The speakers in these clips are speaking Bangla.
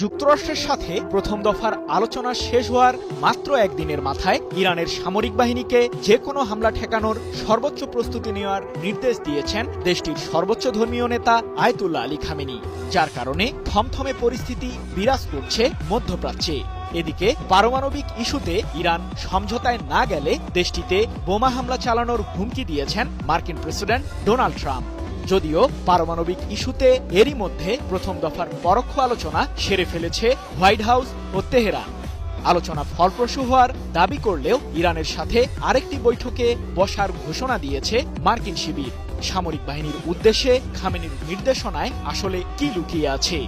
যুক্তরাষ্ট্রের সাথে প্রথম দফার আলোচনা শেষ হওয়ার মাত্র একদিনের মাথায় ইরানের সামরিক বাহিনীকে যে কোনো হামলা ঠেকানোর সর্বোচ্চ প্রস্তুতি নেওয়ার নির্দেশ দিয়েছেন দেশটির সর্বোচ্চ ধর্মীয় নেতা আয়াতুল্লাহ আলী খামেনি, যার কারণে থমথমে পরিস্থিতি বিরাজ করছে মধ্যপ্রাচ্যে। এদিকে পারমাণবিক ইস্যুতে ইরান সমঝোতায় না গেলে দেশটিতে বোমা হামলা চালানোর হুমকি দিয়েছেন মার্কিন প্রেসিডেন্ট ডোনাল্ড ট্রাম্প। যদিও পারমাণবিক ইস্যুতে এরই মধ্যে প্রথম দফার পরোক্ষ আলোচনা সেরে ফেলেছে হোয়াইট হাউস ও তেহরান। আলোচনা ফলপ্রসূ হওয়ার দাবি করলেও ইরানের সাথে আরেকটি বৈঠকে বসার ঘোষণা দিয়েছে মার্কিন শিবির। সামরিক বাহিনীর উদ্দেশ্যে খামেনির নির্দেশনায় আসলে কি লুকিয়ে আছে?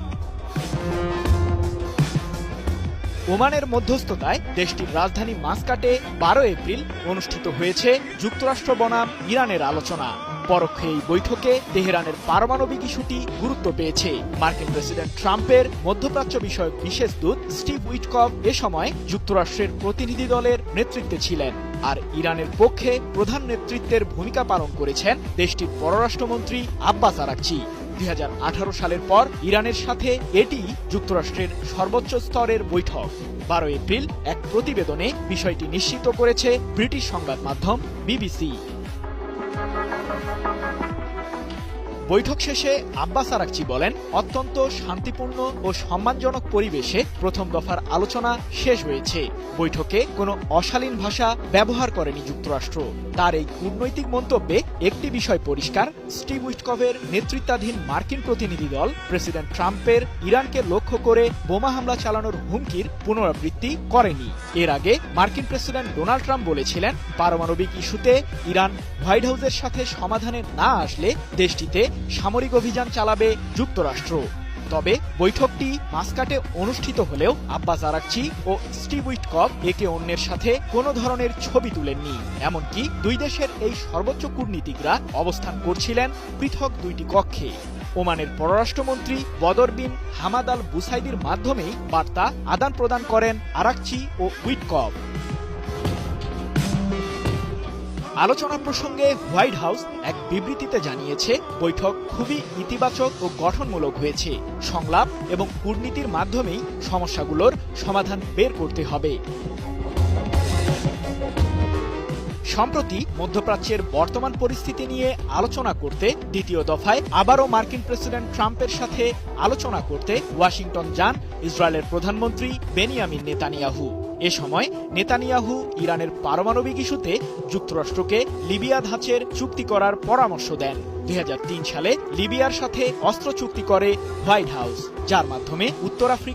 ওমানের মধ্যস্থতায় দেশটির রাজধানী মাস্কাটে 12 এপ্রিল অনুষ্ঠিত হয়েছে যুক্তরাষ্ট্র বনাম ইরানের আলোচনা। পরোক্ষ এই বৈঠকে তেহরানের পারমাণবিক ইস্যুটি গুরুত্ব পেয়েছে। মার্কিন প্রেসিডেন্ট ট্রাম্পের মধ্যপ্রাচ্য বিষয়ক বিশেষ দূত স্টিভ উইটকফ এ সময় যুক্তরাষ্ট্রের প্রতিনিধি দলের নেতৃত্বে ছিলেন, আর ইরানের পক্ষে প্রধান নেতৃত্বের ভূমিকা পালন করেছেন দেশটির পররাষ্ট্রমন্ত্রী আব্বাস আরাকচি। 2018 সালের পর ইরানের সাথে এটি যুক্তরাষ্ট্রের সর্বোচ্চ স্তরের বৈঠক। 12 এপ্রিল এক প্রতিবেদনে বিষয়টি নিশ্চিত করেছে ব্রিটিশ সংবাদ মাধ্যম বিবিসি। বৈঠক শেষে আব্বাস আরাকচি বলেন, অত্যন্ত শান্তিপূর্ণ ও সম্মানজনক পরিবেশে প্রথম দফার আলোচনা শেষ হয়েছে। বৈঠকে কোনো অশালীন ভাষা ব্যবহার করেনি যুক্তরাষ্ট্র। তার এই কূটনৈতিক মন্তব্যে একটি বিষয় পরিষ্কার, স্টিভ উইটকফের নেতৃত্বাধীন মার্কিন প্রতিনিধি দল প্রেসিডেন্ট ট্রাম্পের ইরানকে লক্ষ্য করে বোমা হামলা চালানোর হুমকির পুনরাবৃত্তি করেনি। এর আগে মার্কিন প্রেসিডেন্ট ডোনাল্ড ট্রাম্প বলেছিলেন, পারমাণবিক ইস্যুতে ইরান হোয়াইট হাউসের সাথে সমাধানে না আসলে দেশটিতে সামরিক অভিযান চালাবে যুক্তরাষ্ট্র। তবে বৈঠকটি মাস্কাটে অনুষ্ঠিত হলেও আব্বাস আরাকচি ও স্টিভ উইটকফ একে অন্যের সাথে কোনো ধরনের ছবি তুলেননি। এমনকি দুই দেশের এই সর্বোচ্চ কূটনীতিকরা অবস্থান করছিলেন পৃথক দুইটি কক্ষে। ওমানের পররাষ্ট্রমন্ত্রী বদর বিন হামাদ আল বুসাইদির মাধ্যমেই বার্তা আদান প্রদান করেন আরাকচি ও উইটকফ। আলোচনা প্রসঙ্গে হোয়াইট হাউস এক বিবৃতিতে জানিয়েছে, বৈঠক খুবই ইতিবাচক ও গঠনমূলক হয়েছে। সংলাপ এবং কূটনীতির মাধ্যমেই সমস্যাগুলোর সমাধান বের করতে হবে। সম্প্রতি মধ্যপ্রাচ্যের বর্তমান পরিস্থিতি নিয়ে আলোচনা করতে দ্বিতীয় দফায় আবারও মার্কিন প্রেসিডেন্ট ট্রাম্পের সাথে আলোচনা করতে ওয়াশিংটন যান ইসরায়েলের প্রধানমন্ত্রী বেনিয়ামিন নেতানিয়াহু। এ সময় নেতানিয়াহু ইরানের পারমাণবিক ইস্যুতে যুক্তরাষ্ট্রকে লিবিয়া ধাঁচের চুক্তি করার পরামর্শ দেন। 2003 সালে লিবিয়ার সাথে অস্ত্র চুক্তি করে হোয়াইট হাউস, যার মাধ্যমে উত্তর আফ্রিকা